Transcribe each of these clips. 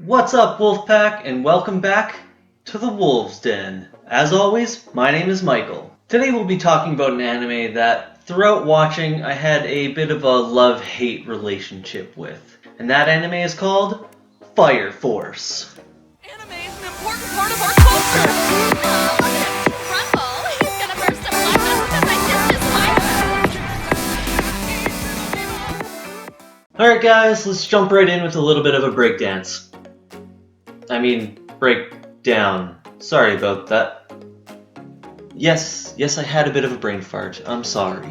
What's up, Wolfpack, and welcome back to the Wolves Den. As always, my name is Michael. Today we'll be talking about an anime that, throughout watching, I had a bit of a love-hate relationship with. And that anime is called Fire Force. Anime is an important part of our culture! Oh, look at him rumble! He's gonna burst a bubble because I dissed his fire! Alright guys, let's jump right in with a little bit of a breakdance. Breakdown. Sorry about that. Yes, I had a bit of a brain fart. I'm sorry.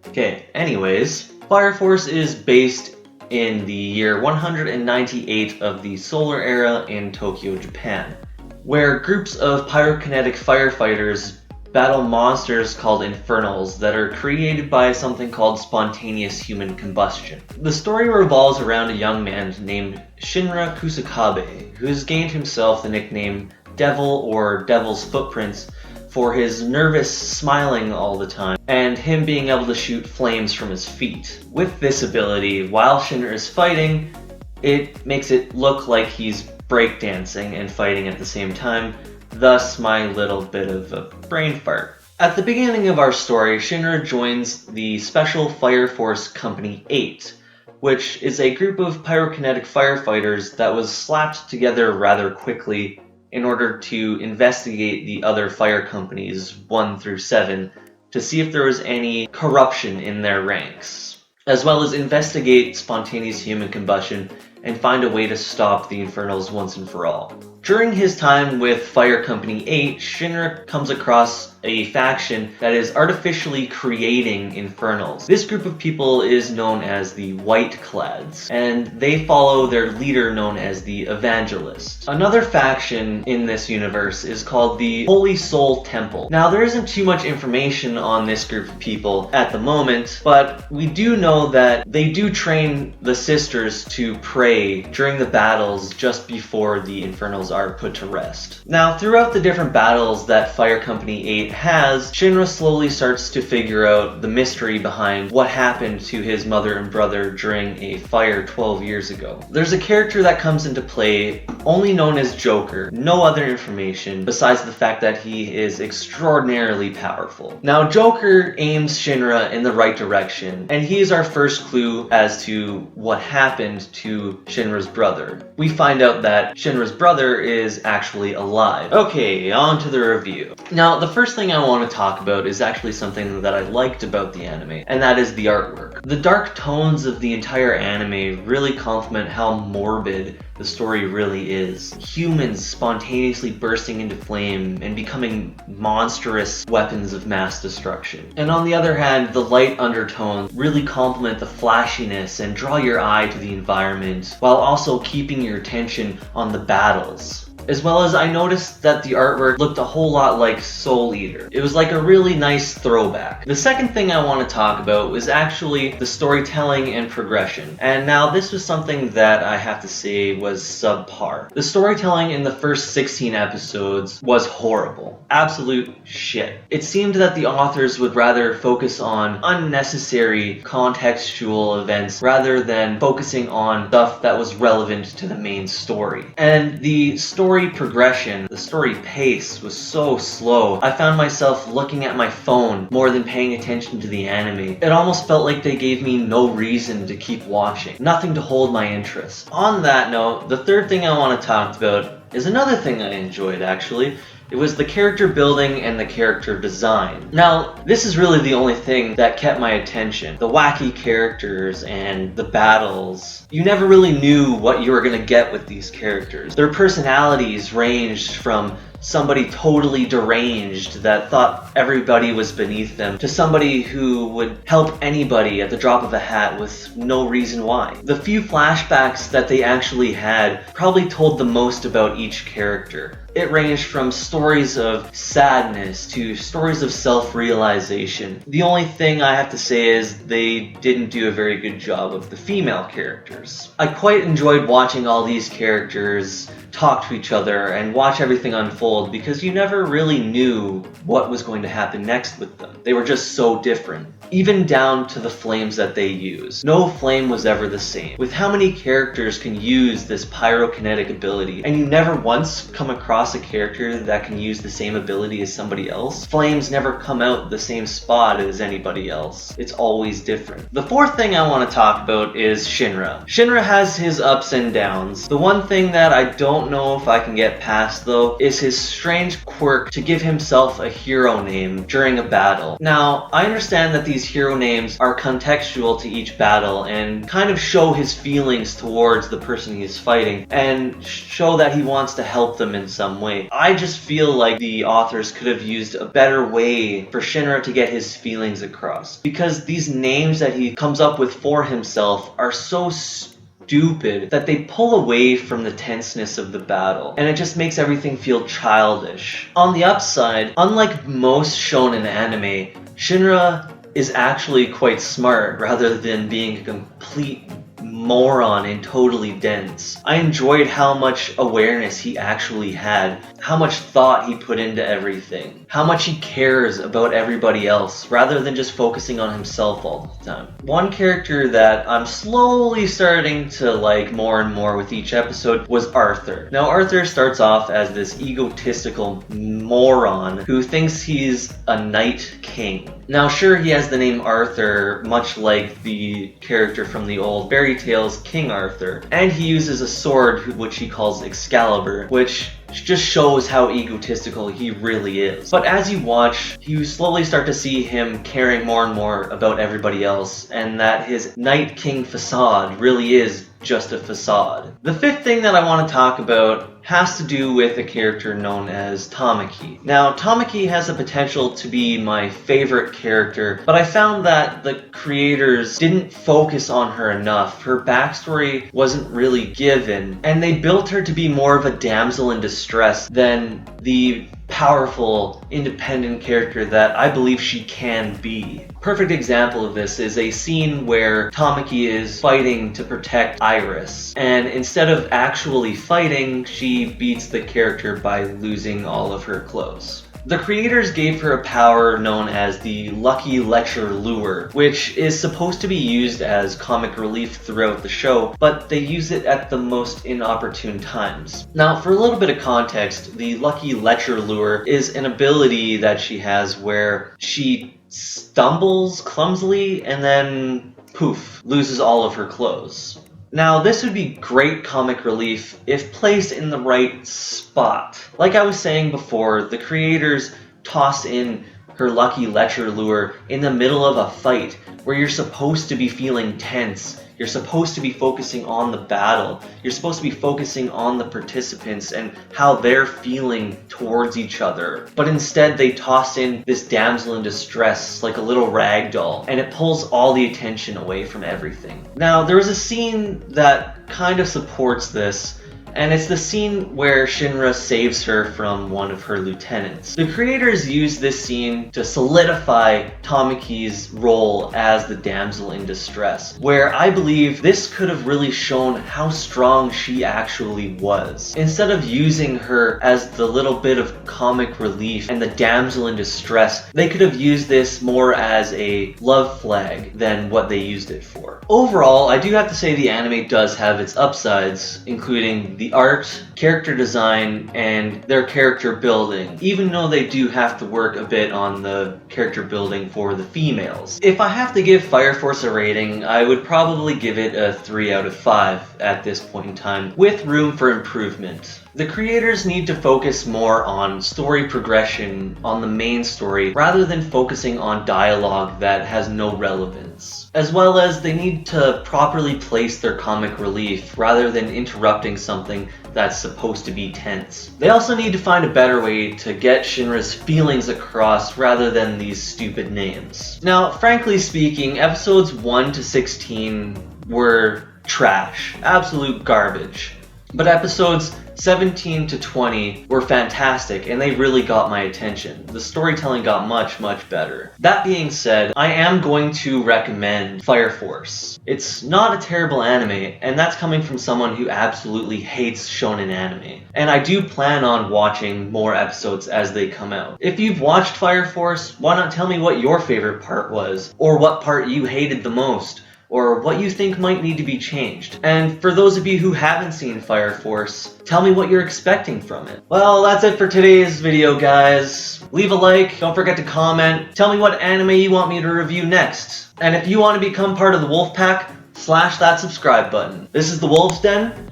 Okay, anyways, Fire Force is based in the year 198 of the Solar Era in Tokyo, Japan, where groups of pyrokinetic firefighters battle monsters called infernals that are created by something called spontaneous human combustion. The story revolves around a young man named Shinra Kusakabe, who has gained himself the nickname Devil or Devil's Footprints for his nervous smiling all the time, and him being able to shoot flames from his feet. With this ability, while Shinra is fighting, it makes it look like he's breakdancing and fighting at the same time, thus my little bit of a brain fart. At the beginning of our story, Shinra joins the Special Fire Force Company 8, which is a group of pyrokinetic firefighters that was slapped together rather quickly in order to investigate the other fire companies 1 through 7 to see if there was any corruption in their ranks, as well as investigate spontaneous human combustion and find a way to stop the infernals once and for all. During his time with Fire Company 8, Shinra comes across a faction that is artificially creating infernals. This group of people is known as the White Clads, and they follow their leader known as the Evangelist. Another faction in this universe is called the Holy Soul Temple. Now, there isn't too much information on this group of people at the moment, but we do know that they do train the sisters to pray during the battles just before the infernals are put to rest. Now, throughout the different battles that Fire Company 8 has, Shinra slowly starts to figure out the mystery behind what happened to his mother and brother during a fire 12 years ago. There's a character that comes into play only known as Joker, no other information besides the fact that he is extraordinarily powerful. Now, Joker aims Shinra in the right direction, and he is our first clue as to what happened to Shinra's brother. We find out that Shinra's brother is actually alive. Okay, on to the review. Now, the first thing I want to talk about is actually something that I liked about the anime, and that is the artwork. The dark tones of the entire anime really complement how morbid the story really is. Humans spontaneously bursting into flame and becoming monstrous weapons of mass destruction. And on the other hand, the light undertones really complement the flashiness and draw your eye to the environment, while also keeping your attention on the battles. As well as I noticed that the artwork looked a whole lot like Soul Eater. It was like a really nice throwback. The second thing I want to talk about was actually the storytelling and progression. And now this was something that I have to say was subpar. The storytelling in the first 16 episodes was horrible. Absolute shit. It seemed that the authors would rather focus on unnecessary contextual events rather than focusing on stuff that was relevant to the main story. And the story progression, the story pace was so slow. I found myself looking at my phone more than paying attention to the anime. It almost felt like they gave me no reason to keep watching, nothing to hold my interest. On that note, the third thing I want to talk about is another thing I enjoyed actually. It was the character building and the character design. Now, this is really the only thing that kept my attention. The wacky characters and the battles. You never really knew what you were going to get with these characters. Their personalities ranged from somebody totally deranged that thought everybody was beneath them to somebody who would help anybody at the drop of a hat with no reason why. The few flashbacks that they actually had probably told the most about each character. It ranged from stories of sadness to stories of self-realization. The only thing I have to say is they didn't do a very good job of the female characters. I quite enjoyed watching all these characters talk to each other and watch everything unfold because you never really knew what was going to happen next with them. They were just so different. even down to the flames that they use. No flame was ever the same. With how many characters can use this pyrokinetic ability, and you never once come across a character that can use the same ability as somebody else, flames never come out the same spot as anybody else. It's always different. The fourth thing I want to talk about is Shinra. Shinra has his ups and downs. The one thing that I don't know if I can get past though is his strange quirk to give himself a hero name during a battle. Now, I understand that these hero names are contextual to each battle and kind of show his feelings towards the person he's fighting and show that he wants to help them in some way. I just feel like the authors could have used a better way for Shinra to get his feelings across, because these names that he comes up with for himself are so stupid that they pull away from the tenseness of the battle, and it just makes everything feel childish. On the upside, unlike most shonen anime, Shinra is actually quite smart rather than being a complete moron and totally dense. I enjoyed how much awareness he actually had, how much thought he put into everything, how much he cares about everybody else rather than just focusing on himself all the time. One character that I'm slowly starting to like more and more with each episode was Arthur. Now, Arthur starts off as this egotistical moron who thinks he's a Night King. Now, sure, he has the name Arthur, much like the character from the old fairy tales King Arthur, and he uses a sword which he calls Excalibur, which just shows how egotistical he really is. But as you watch, you slowly start to see him caring more and more about everybody else, and that his Night King facade really is just a facade. The fifth thing that I want to talk about has to do with a character known as Tamaki. Now, Tamaki has the potential to be my favorite character, but I found that the creators didn't focus on her enough. Her backstory wasn't really given, and they built her to be more of a damsel in distress than the powerful, independent character that I believe she can be. Perfect example of this is a scene where Tamaki is fighting to protect Iris, and instead of actually fighting, she beats the character by losing all of her clothes. The creators gave her a power known as the Lucky Lecture Lure, which is supposed to be used as comic relief throughout the show, but they use it at the most inopportune times. Now, for a little bit of context, the Lucky Lecture Lure is an ability that she has where she stumbles clumsily and then poof, loses all of her clothes. Now, this would be great comic relief if placed in the right spot. Like I was saying before, the creators toss in her Lucky Lecture Lure in the middle of a fight where you're supposed to be feeling tense. You're supposed to be focusing on the battle. You're supposed to be focusing on the participants and how they're feeling towards each other. But instead, they toss in this damsel in distress like a little rag doll, and it pulls all the attention away from everything. Now, there was a scene that kind of supports this, and it's the scene where Shinra saves her from one of her lieutenants. The creators used this scene to solidify Tamaki's role as the damsel in distress, where I believe this could have really shown how strong she actually was. Instead of using her as the little bit of comic relief and the damsel in distress, they could have used this more as a love flag than what they used it for. Overall, I do have to say the anime does have its upsides, including the art, character design, and their character building, even though they do have to work a bit on the character building for the females. If I have to give Fire Force a rating, I would probably give it a 3 out of 5 at this point in time, with room for improvement. The creators need to focus more on story progression on the main story rather than focusing on dialogue that has no relevance. As well as they need to properly place their comic relief rather than interrupting something that's supposed to be tense. They also need to find a better way to get Shinra's feelings across rather than these stupid names. Now, frankly speaking, episodes 1 to 16 were trash, absolute garbage. But episodes 17 to 20 were fantastic and they really got my attention. The storytelling got much, much better. That being said, I am going to recommend Fire Force. It's not a terrible anime, and that's coming from someone who absolutely hates shonen anime. And I do plan on watching more episodes as they come out. If you've watched Fire Force, why not tell me what your favorite part was, or what part you hated the most, or what you think might need to be changed. And for those of you who haven't seen Fire Force, tell me what you're expecting from it. Well, that's it for today's video, guys. Leave a like, don't forget to comment, tell me what anime you want me to review next. And if you want to become part of the Wolf Pack, slash that subscribe button. This is the Wolf's Den,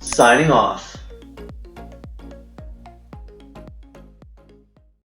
signing off.